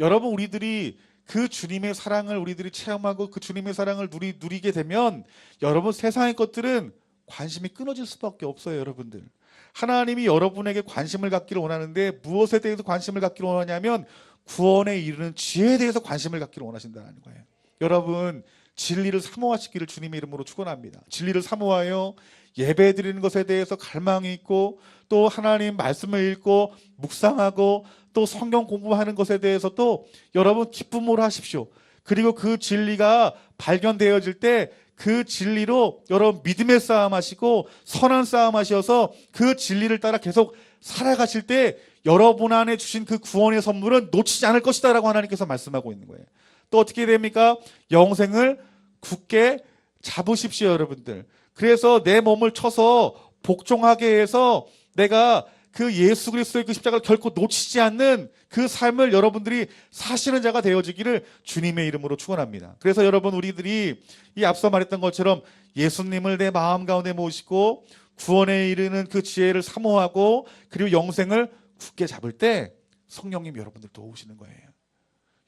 여러분, 우리들이 그 주님의 사랑을 우리들이 체험하고 그 주님의 사랑을 누리게 되면 여러분 세상의 것들은 관심이 끊어질 수밖에 없어요. 여러분들, 하나님이 여러분에게 관심을 갖기를 원하는데 무엇에 대해서 관심을 갖기를 원하냐면 구원에 이르는 지혜에 대해서 관심을 갖기를 원하신다는 거예요. 여러분, 진리를 사모하시기를 주님의 이름으로 축원합니다. 진리를 사모하여 예배 드리는 것에 대해서 갈망이 있고 또 하나님 말씀을 읽고 묵상하고 또 성경 공부하는 것에 대해서 또 여러분 기쁨으로 하십시오. 그리고 그 진리가 발견되어질 때 그 진리로 여러분 믿음의 싸움 하시고 선한 싸움 하셔서 그 진리를 따라 계속 살아가실 때 여러분 안에 주신 그 구원의 선물은 놓치지 않을 것이다 라고 하나님께서 말씀하고 있는 거예요. 또 어떻게 됩니까? 영생을 굳게 잡으십시오, 여러분들. 그래서 내 몸을 쳐서 복종하게 해서 내가 그 예수 그리스도의 그 십자가를 결코 놓치지 않는 그 삶을 여러분들이 사시는 자가 되어지기를 주님의 이름으로 축원합니다. 그래서 여러분, 우리들이 이 앞서 말했던 것처럼 예수님을 내 마음 가운데 모시고 구원에 이르는 그 지혜를 사모하고 그리고 영생을 굳게 잡을 때 성령님 여러분들 도우시는 거예요.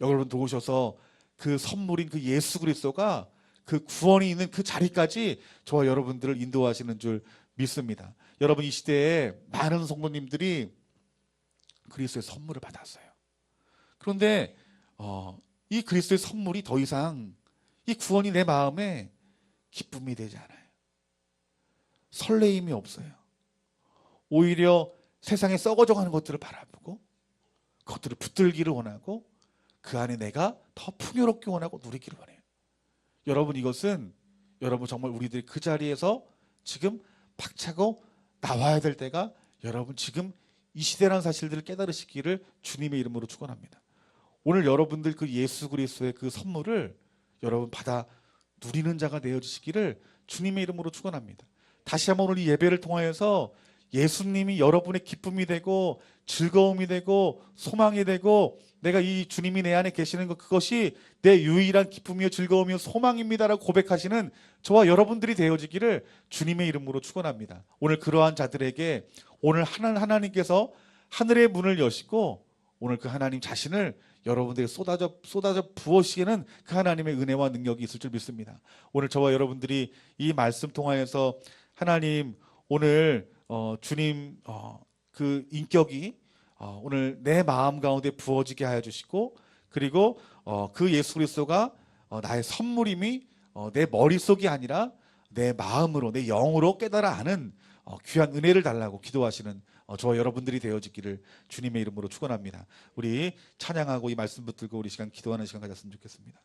여러분 도우셔서 그 선물인 그 예수 그리스도가 그 구원이 있는 그 자리까지 저와 여러분들을 인도하시는 줄 믿습니다. 여러분, 이 시대에 많은 성도님들이 그리스도의 선물을 받았어요. 그런데 이 그리스도의 선물이 더 이상 이 구원이 내 마음에 기쁨이 되지 않아요. 설레임이 없어요. 오히려 세상에 썩어져가는 것들을 바라보고 그것들을 붙들기를 원하고 그 안에 내가 더 풍요롭게 원하고 누리기를 원해요. 여러분, 이것은 여러분 정말 우리들이 그 자리에서 지금 박차고 나와야 될 때가 여러분 지금 이 시대라는 사실들을 깨달으시기를 주님의 이름으로 축원합니다. 오늘 여러분들 그 예수 그리스도의 그 선물을 여러분 받아 누리는 자가 되어주시기를 주님의 이름으로 축원합니다. 다시 한번 오늘 이 예배를 통하여서 예수님이 여러분의 기쁨이 되고 즐거움이 되고 소망이 되고 내가 이 주님이 내 안에 계시는 것, 그것이 내 유일한 기쁨이요 즐거움이요 소망입니다라고 고백하시는 저와 여러분들이 되어지기를 주님의 이름으로 축원합니다. 오늘 그러한 자들에게 오늘 하나님께서 하늘의 문을 여시고 오늘 그 하나님 자신을 여러분들에게 쏟아져 부어시기는 그 하나님의 은혜와 능력이 있을 줄 믿습니다. 오늘 저와 여러분들이 이 말씀 통하여서 하나님 오늘 주님 그 인격이 오늘 내 마음 가운데 부어지게 하여 주시고 그리고 그 예수 그리스도가 나의 선물임이 내 머릿속이 아니라 내 마음으로 내 영으로 깨달아 아는 귀한 은혜를 달라고 기도하시는 저와 여러분들이 되어지기를 주님의 이름으로 축원합니다. 우리 찬양하고 이 말씀 붙들고 우리 시간 기도하는 시간 가졌으면 좋겠습니다.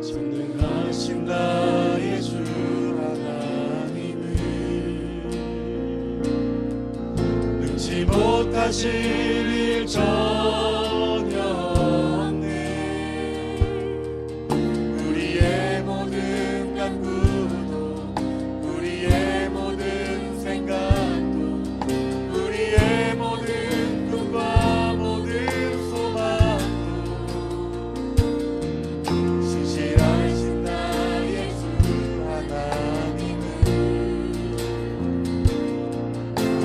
전능하신 나의 주 하나님은 능치 못하실 일 전혀 없네. 우리의 모든 간구도 우리의 모든 생각도 우리의 모든 꿈과 모든 소망도 신실하신 나의 주 하나님은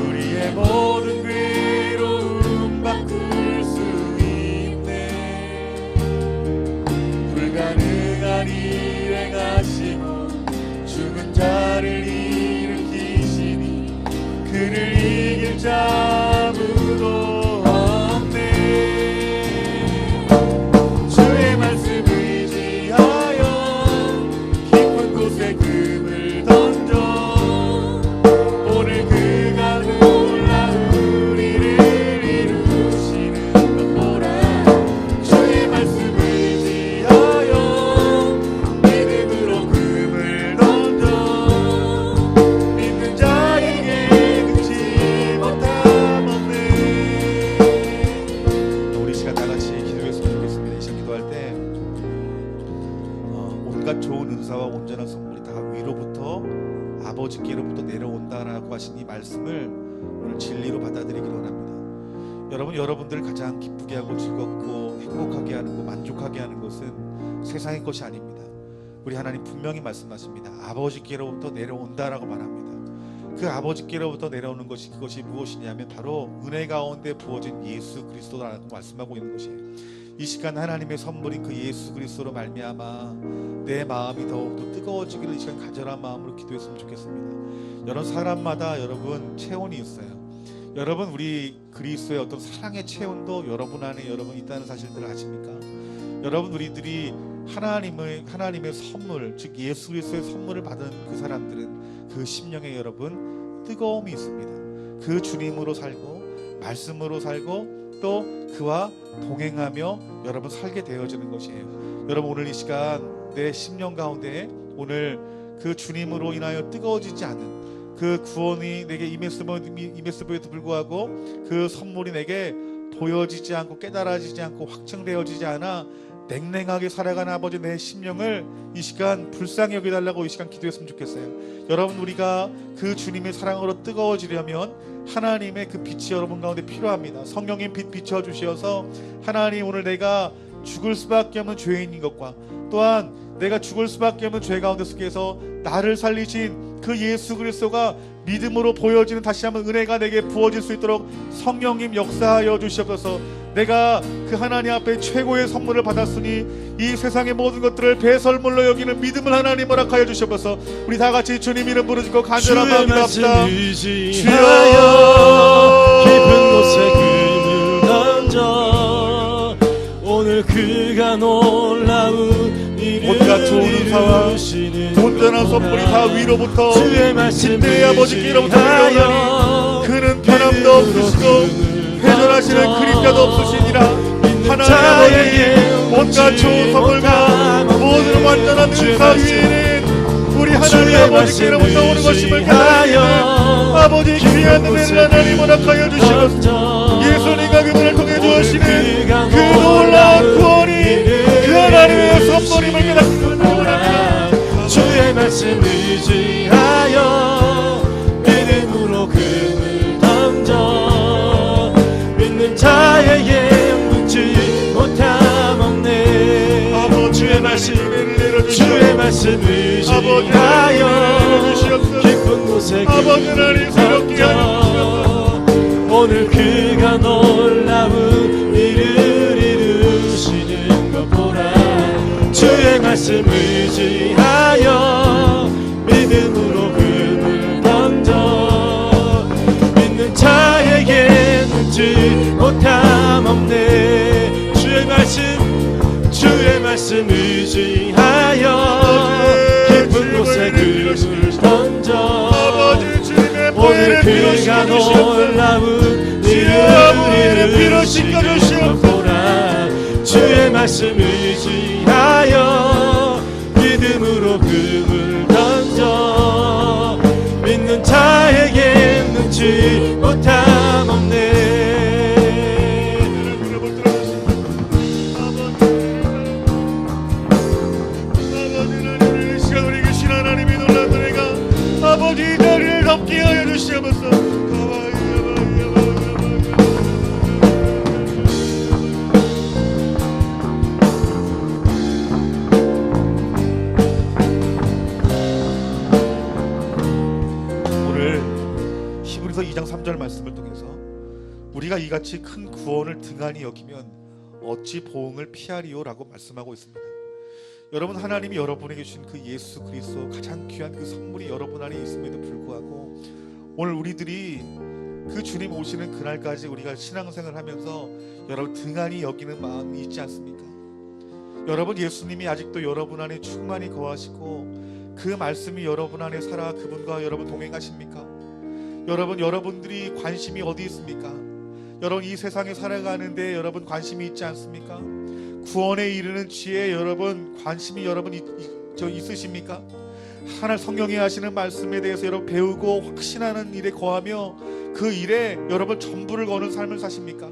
우리의 모든 괴로움 바꿀 수 있네. 불가능한 일 행하시고 죽은 자를 일으키시니 그를 이길 자 아무도 없네. 주의 말씀 의지하여 깊은 곳에 금을 던져 오늘 그가 놀라 우리를 이루시는 것 보라. 주의 말씀 의지하여 믿음으로 금을 던져 믿는 자에게 능치 못함 없네. 우리 시간 다 같이 기도했으면 좋겠습니다. 이 시간 기도할 때 온갖 좋은 은사와 온전한 선물이 다 위로부터 아버지께로부터 내려온다라고 하신 이 말씀을 오늘 진리로 받아들이기를 원합니다. 여러분들 가장 기쁘게 하고 즐겁고 행복하게 하는 것, 만족하게 하는 것은 세상의 것이 아닙니다. 우리 하나님 분명히 말씀하십니다. 아버지께로부터 내려온다라고 말합니다. 그 아버지께로부터 내려오는 것이 그것이 무엇이냐면 바로 은혜 가운데 부어진 예수 그리스도라고 말씀하고 있는 것이에요. 이 시간 하나님의 선물인 그 예수 그리스도로 말미암아 내 마음이 더욱더 뜨거워지기를 이 시간 간절한 마음으로 기도했으면 좋겠습니다. 여러 사람마다 여러분 체온이 있어요. 여러분 우리 그리스도의 어떤 사랑의 체온도 여러분 안에 여러분 있다는 사실들을 아십니까? 여러분 우리들이 하나님의 선물 즉 예수 그리스도의 선물을 받은 그 사람들은 그 심령에 여러분 뜨거움이 있습니다. 그 주님으로 살고 말씀으로 살고 또 그와 동행하며 여러분 살게 되어지는 것이에요. 여러분 오늘 이 시간 내 심령 가운데 오늘 그 주님으로 인하여 뜨거워지지 않는 그 구원이 내게 임했음에도 불구하고 그 선물이 내게 보여지지 않고 깨달아지지 않고 확증되어지지 않아 냉랭하게 살아가는 아버지 내 심령을 이 시간 불쌍히 여겨달라고 이 시간 기도했으면 좋겠어요. 여러분 우리가 그 주님의 사랑으로 뜨거워지려면 하나님의 그 빛이 여러분 가운데 필요합니다. 성령님 빛 비춰주셔서 하나님 오늘 내가 죽을 수밖에 없는 죄인인 것과 또한 내가 죽을 수밖에 없는 죄 가운데 속에서 나를 살리신 그 예수 그리스도가 믿음으로 보여지는 다시 한번 은혜가 내게 부어질 수 있도록 성령님 역사하여 주시옵소서. 내가 그 하나님 앞에 최고의 선물을 받았으니 이 세상의 모든 것들을 배설물로 여기는 믿음을 하나님 허락하여 주시옵소서. 우리 다 같이 주님 이름 부르짖고 간절한 마음으로 합시다. 주여 깊은 곳에 금을 던져 오늘 그가 놀라운 온갖 좋은 은사와 온전한 선물이 다 위로부터 십대의 아버지께로부터 내려오나니 그는 변함도 없으시고 회전하시는 그림자도 없으시니라. 하나님 아버지 온갖 좋은 선물과 모든 완전한 은사 위에는 우리 하나님 아버지께로부터 오는 것임을 깨달으시는 아버지 귀한 은혜를 하나님 허락하여 주시옵소서. 예수님과 그분을 통해 주시는 그 놀라운 구원이 그 하나님의 선물임을 깨닫습니다. 주의 말씀 의지하여 믿음으로 금을 던져 믿는 자에게 묻지 못함 없네. 아버지의 말씀을 주의 말씀 의지하여 깊은 곳에 금을 던져 오늘 그가 놀라운 일을 이루시는 것 보라. 주의 말씀 의지하여 믿음으로 금을 던져 믿는 자에게 묻지 못함 없네. 주의 말씀 의지하여 깊은 곳에 금을 던져 오늘 그가 놀라운 일을 이루시는 것 보라. 주의 말씀 의지하여 믿음으로 금을 던져 믿는 자에게 눈치 못함 없네. 아버지 나를 덮게 하여 주시옵소서. 오늘 히브리서 2장 3절 말씀을 통해서 우리가 이같이 큰 구원을 등한히 여기면 어찌 보응을 피하리요라고 말씀하고 있습니다. 여러분 하나님이 여러분에게 주신 그 예수 그리스도 가장 귀한 그 선물이 여러분 안에 있음에도 불구하고 오늘 우리들이 그 주님 오시는 그날까지 우리가 신앙생활을 하면서 여러분 등한히 여기는 마음이 있지 않습니까? 여러분 예수님이 아직도 여러분 안에 충만히 거하시고 그 말씀이 여러분 안에 살아 그분과 여러분 동행하십니까? 여러분들이 관심이 어디 있습니까? 여러분 이 세상에 살아가는데 여러분 관심이 있지 않습니까? 구원에 이르는 지혜에 여러분 관심이 여러분 있으십니까? 하나님 성령이 하시는 말씀에 대해서 여러분 배우고 확신하는 일에 거하며 그 일에 여러분 전부를 거는 삶을 사십니까?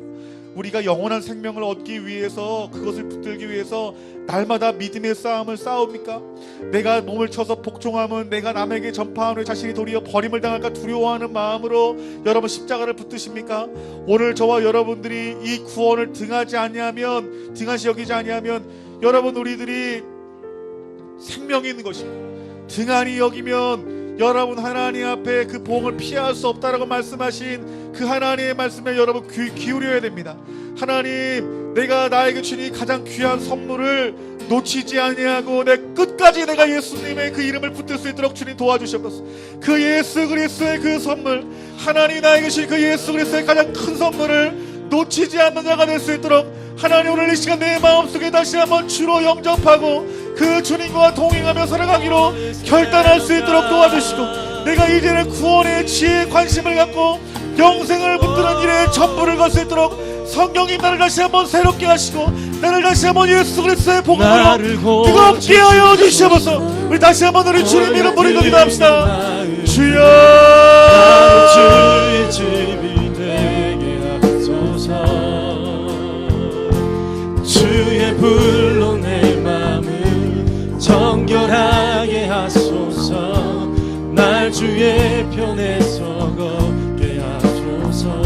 우리가 영원한 생명을 얻기 위해서 그것을 붙들기 위해서 날마다 믿음의 싸움을 싸웁니까? 내가 몸을 쳐서 복종하면 내가 남에게 전파하는 자신이 도리어 버림을 당할까 두려워하는 마음으로 여러분 십자가를 붙드십니까? 오늘 저와 여러분들이 이 구원을 등하시 여기지 아니하면 여러분 우리들이 생명이 있는 것입니다. 등한히 여기면 여러분 하나님 앞에 그 보응을 피할 수 없다라고 말씀하신 그 하나님의 말씀에 여러분 기울여야 됩니다. 하나님 내가 나에게 주니 가장 귀한 선물을 놓치지 아니하고 내 끝까지 내가 예수님의 그 이름을 붙들 수 있도록 주님 도와주시옵소서. 그 예수 그리스도의 그 선물 하나님 나에게 주신 그 예수 그리스도의 가장 큰 선물을 놓치지 않는 자가 될 수 있도록 하나님 오늘 이 시간 내 마음속에 다시 한번 주로 영접하고 그 주님과 동행하며 살아가기로 결단할 수 있도록 도와주시고 내가 이제는 구원의 지혜에 관심을 갖고 영생을 붙드는 일에 전부를 걸 수 있도록 성령님 나를 다시 한번 새롭게 하시고 나를 다시 한번 예수 그리스도의 복음으로 나를 뜨겁게 하여 주시옵소서. 우리 다시 한번 우리 주님 이름 부르고 기도합시다. 주여 주의 집이 되게 하소서. 주의 불로 내 마음을 정결하게 하소서. 날 주의 편에 서겁게 하소서.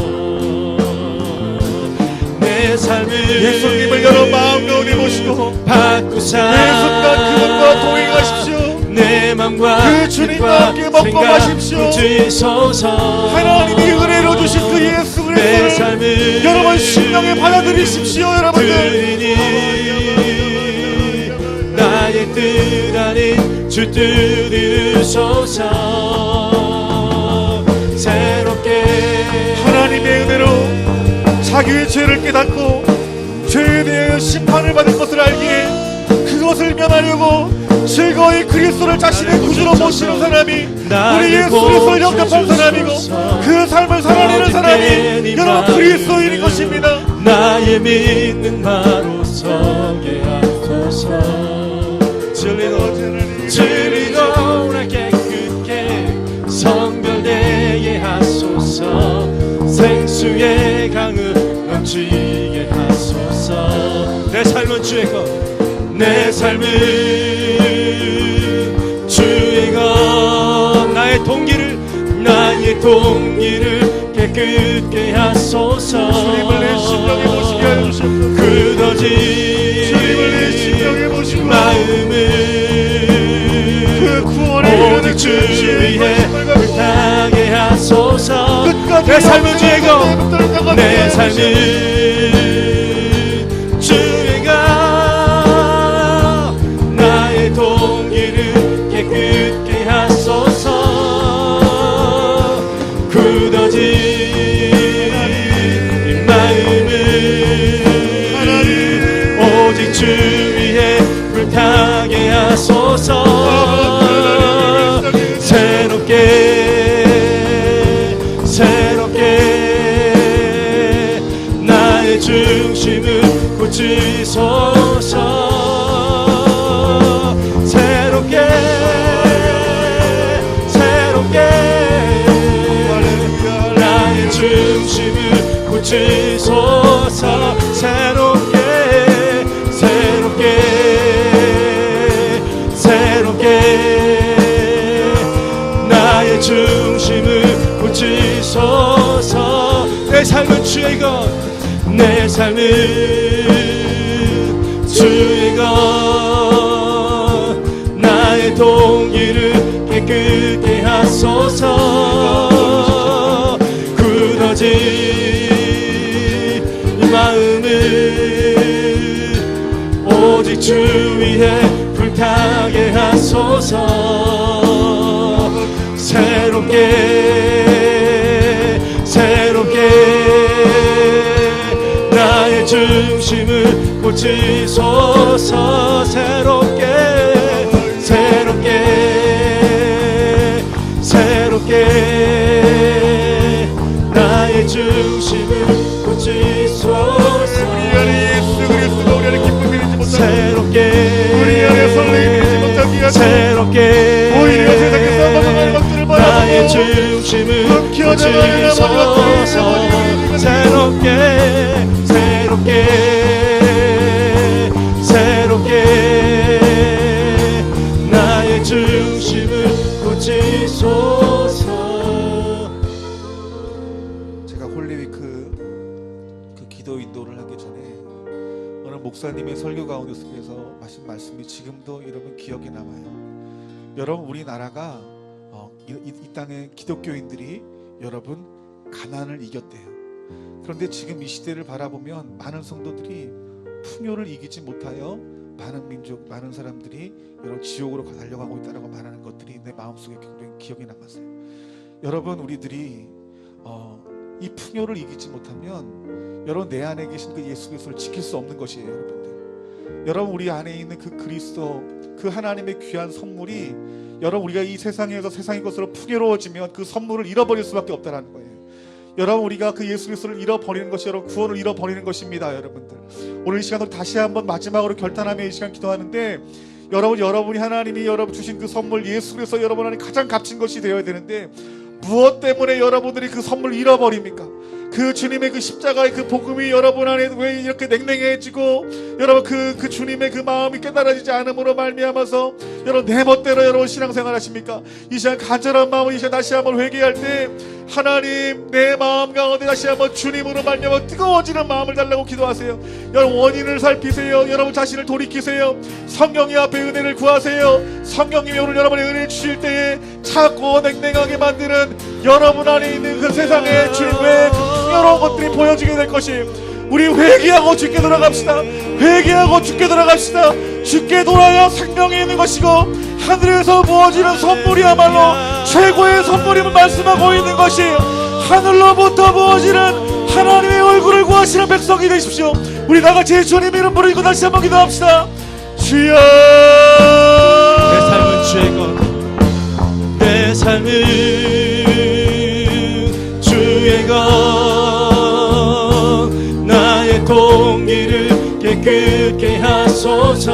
내 삶을 예수님을 여러 마음 가운데 모시고 바꾸사 매 순간 그분과 동행하십시오. 내 맘과 그 주님과 함께 먹고 마십시오. 주소서. 하나님이 은혜로 주신 그 예수 내 그리스도를 삶을 여러분 심령에 받아들이십시오. 여러분들 드리니 나의 뜻 아닌 주 뜻 이루소서. 새롭게 하나님의 은혜로 자기의 죄를 깨닫고 죄에 대해 심판을 받은 것을 알기에 그것을 면하려고 즐거이 그리스도를 자신의 구주로 모시는 사람이 우리 예수 그리스도를 영접한 사람이고 그 삶을 살아내는 사람이 여러분 그리스도인인 것입니다. 나의 믿는 바로 서게 하소서. 진리로 날 깨끗게 성별되게 하소서. 생수의 강을 넘치게 하소서. 내 삶은 주의 것, 내 삶은 주의 것. 나의 동기를 깨끗게 하소서. 주님을 내 심령에 모시게 하여 주시옵소서. 굳어진 주님을 내 심령에 모시고 마음을 그 구원의 오직 주 위에 불타게 하소서. 내 삶은 주의 것, 내 삶은 주의 것. 나의 동기를 깨끗게 하소서. 굳어진 이 마음을 오직 주 위에 불타게 하소서. 새롭게 나의 중심을 고치소서. 새롭게 나의 중심을 고치소서. 새롭게 나의 중심을 고치소서. 내 삶은 주의 것, 내 삶은 주의 것. 나의 동기를 깨끗게 하소서. 굳어진 이 마음을 오직 주 위에 불타게 하소서. 새롭게 나의 중심을 고치소서. 새롭게 나의 중심을 고치소서. 우리 안에 예수 그리스도가 우리 안에 기쁨이 되지 못하고 새롭게 우리 안에 설렘이 되지 못하게 하시고 새롭게 오히려 세상에서 벗어나는 것들을 나의 바라보고 중심을 흑혀져가는 고치소서. 새롭게 나의 중심을 고치소서. 제가 홀리위크 그 기도 인도를 하기 전에 어느 목사님의 설교 가운데 속에서 하신 말씀이 지금도 여러분 기억에 남아요. 여러분 우리나라가 이 땅의 기독교인들이 여러분 가난을 이겼대요. 그런데 지금 이 시대를 바라보면 많은 성도들이 풍요를 이기지 못하여 많은 민족, 많은 사람들이 여러분 지옥으로 달려가고 있다고 말하는 것들이 내 마음속에 굉장히 기억에 남았어요. 여러분 우리들이 이 풍요를 이기지 못하면 여러분 내 안에 계신 그 예수 그리스도를 지킬 수 없는 것이에요. 여러분들, 여러분 우리 안에 있는 그 그리스도, 그 하나님의 귀한 선물이 여러분 우리가 이 세상에서 세상의 것으로 풍요로워지면 그 선물을 잃어버릴 수밖에 없다는 거예요. 여러분 우리가 그 예수 그리스도를 잃어버리는 것이 여러분 구원을 잃어버리는 것입니다. 여러분들 오늘 이 시간으로 다시 한번 마지막으로 결단하며 이 시간 기도하는데 여러분이 하나님이 여러분 주신 그 선물 예수 그리스도 여러분 안에 가장 값진 것이 되어야 되는데 무엇 때문에 여러분들이 그 선물을 잃어버립니까? 그 주님의 그 십자가의 그 복음이 여러분 안에 왜 이렇게 냉랭해지고 여러분 그 주님의 그 마음이 깨달아지지 않음으로 말미암아서 여러분 내 멋대로 여러분 신앙생활 하십니까? 이 시간 간절한 마음을 이 시간 다시 한번 회개할 때 하나님 내 마음 가운데 다시 한번 주님으로 말미암아 뜨거워지는 마음을 달라고 기도하세요. 여러분 원인을 살피세요. 여러분 자신을 돌이키세요. 성령님 앞에 은혜를 구하세요. 성령님이 오늘 여러분의 은혜를 주실 때에 차갑고 냉랭하게 만드는 여러분 안에 있는 그 세상의 주님 외에 여러 것들이 보여지게 될 것이 우리 회개하고 주께 돌아갑시다. 회개하고 주께 돌아갑시다. 주께 돌아야 생명이 있는 것이고 하늘에서 부어지는 선물이야말로 최고의 선물임을 말씀하고 있는 것이 하늘로부터 부어지는 하나님의 얼굴을 구하시는 백성이 되십시오. 우리 다같이 주님 이름 부르고 다시 한번 기도합시다. 주여 내 삶은 주의 것 내 삶은 주의 것 나의 동기를 깨끗게 하소서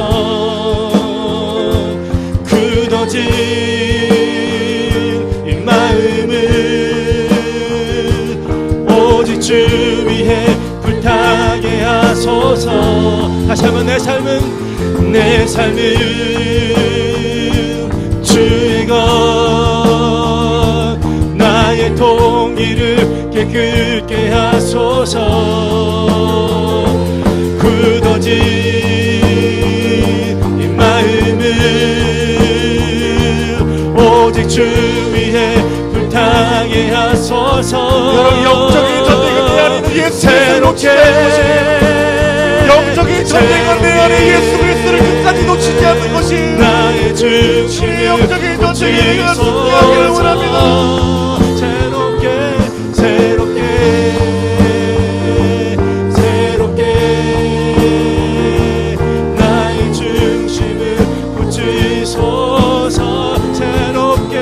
굳어진 이 마음을 오직 주 위에 불타게 하소서 다시 한번 내 삶은 주의 것 나의 동기를 깨끗게 하소서 굳어진 이 마음을 오직 주 위에 불타게 하소서 여러분 영적인 전쟁은 내 안에 있는 예수 그리스도를 놓치지 않는 것이 영적인 전쟁은 내 안에 예수 그리스도를 끝까지 놓치지 않는 것이 나의 중심을 영적인 전쟁에 내가 승리하기를 원합니다. 새롭게 나의 중심을 붙이소서 새롭게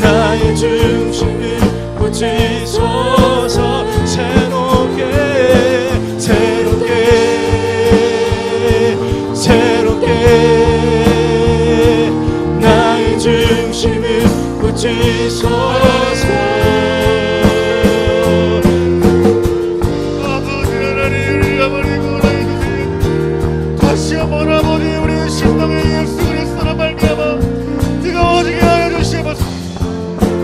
나의 중심을 붙이소서 새롭게 나의 중심을 붙이소서 아버지 하나님 우리가 버리고 나이주세요. 다시 한번 아버지 우리의 심령에 예수 그리스도를 말미암아 뜨거워지게 하여 주시옵소서.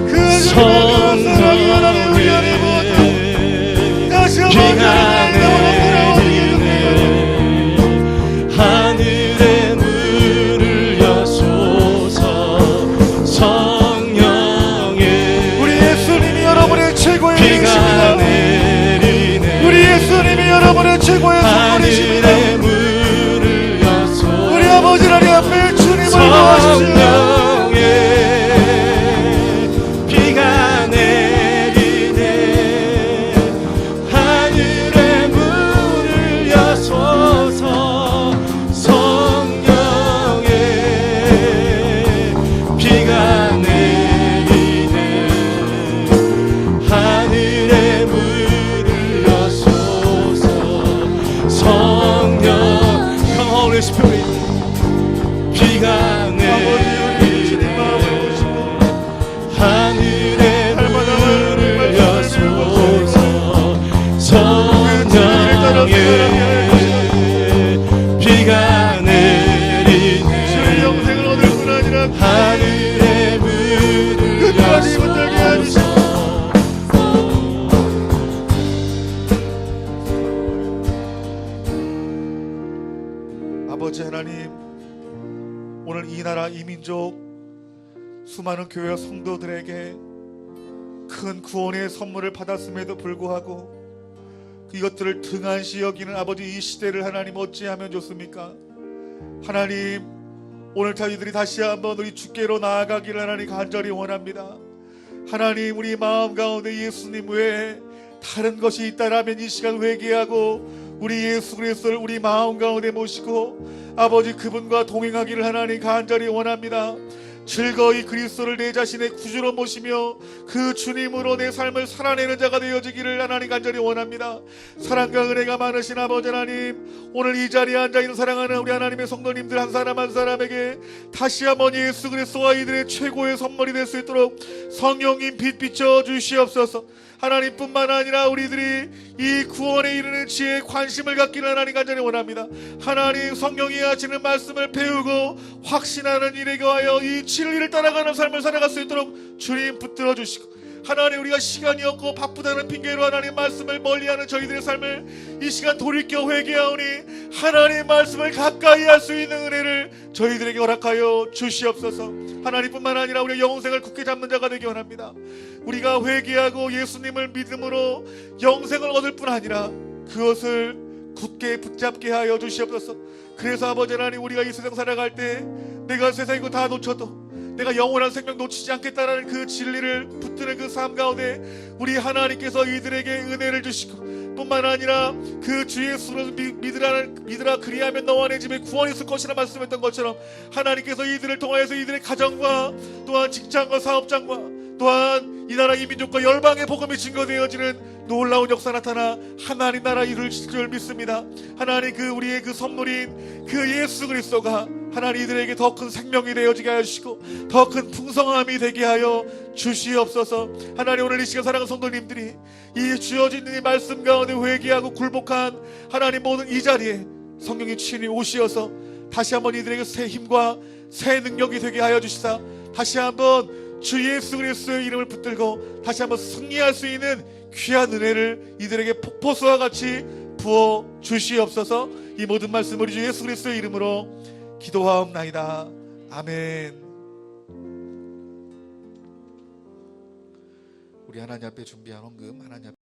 그 주님의 사랑이 하나님 우리 안에 부어져 다시 한번 주님의 영으로 돌아오게 해주세요. 하늘의 문을 여소서 성령의 우리 예수님이 여러분의 최고의 비가 이유십니다. 내리네 우리 예수님이 여러분의 최고의 선물이십니다. 하늘의 문을 여소서 우리 아버지 하나님 앞에 주님을 구하십시오. 성령의 비가 내리네 하늘의 문을 여소서 성령의 비가 내리네 하늘의 문을 여소서 성령 Come Holy Spirit 비가 내리네 하늘의 문을 여소서 성령의 비가 내리네 주의 영생을 얻을 뿐 아니라 하늘의 문을 끝까지 붙들게 여소서 아버지 하나님 오늘 이 나라 이 민족 수많은 교회 성도들에게 큰 구원의 선물을 받았음에도 불구하고 이것들을 등한시 여기는 아버지 이 시대를 하나님 어찌하면 좋습니까? 하나님 오늘 저희들이 다시 한번 우리 주께로 나아가기를 하나님 간절히 원합니다. 하나님 우리 마음 가운데 예수님 외에 다른 것이 있다라면 이 시간 회개하고 우리 예수 그리스도를 우리 마음 가운데 모시고 아버지 그분과 동행하기를 하나님 간절히 원합니다. 즐거이 그리스도를 내 자신의 구주로 모시며 그 주님으로 내 삶을 살아내는 자가 되어지기를 하나님 간절히 원합니다. 사랑과 은혜가 많으신 아버지 하나님, 오늘 이 자리에 앉아있는 사랑하는 우리 하나님의 성도님들 한 사람 한 사람에게 다시 한번 예수 그리스도와 이들의 최고의 선물이 될 수 있도록 성령님 빛 비춰 주시옵소서. 하나님뿐만 아니라 우리들이 이 구원에 이르는 지혜에 관심을 갖기를 하나님 간절히 원합니다. 하나님 성령이 하시는 말씀을 배우고 확신하는 일에 거하여 이 진리를 따라가는 삶을 살아갈 수 있도록 주님 붙들어 주시고, 하나님 우리가 시간이 없고 바쁘다는 핑계로 하나님 말씀을 멀리하는 저희들의 삶을 이 시간 돌이켜 회개하오니 하나님 말씀을 가까이 할 수 있는 은혜를 저희들에게 허락하여 주시옵소서. 하나님뿐만 아니라 우리의 영생을 굳게 잡는 자가 되기 원합니다. 우리가 회개하고 예수님을 믿음으로 영생을 얻을 뿐 아니라 그것을 굳게 붙잡게 하여 주시옵소서. 그래서 아버지 하나님, 우리가 이 세상 살아갈 때 내가 세상이고 다 놓쳐도 내가 영원한 생명 놓치지 않겠다라는 그 진리를 붙드는 그 삶 가운데 우리 하나님께서 이들에게 은혜를 주시고, 뿐만 아니라 그 주 예수를 믿으라 그리하면 너와 내 집에 구원이 있을 것이라 말씀했던 것처럼 하나님께서 이들을 통하여서 이들의 가정과 또한 직장과 사업장과 또한 이 나라 이 민족과 열방의 복음이 증거되어지는 놀라운 역사 나타나 하나님 나라 이룰 줄 믿습니다. 하나님 그 우리의 그 선물인 그 예수 그리스도가 하나님 이들에게 더 큰 생명이 되어지게 하시고 더 큰 풍성함이 되게 하여 주시옵소서. 하나님 오늘 이 시간 사랑하는 성도님들이 이 주어진 이 말씀 가운데 회개하고 굴복한 하나님 모든 이 자리에 성령이 친히 오시어서 다시 한번 이들에게 새 힘과 새 능력이 되게 하여 주시사 다시 한번 주 예수 그리스도의 이름을 붙들고 다시 한번 승리할 수 있는 귀한 은혜를 이들에게 폭포수와 같이 부어 주시옵소서. 이 모든 말씀 우리 주 예수 그리스도의 이름으로 기도하옵나이다. 아멘. 우리 하나님 앞에 준비한 헌금 하나님 앞에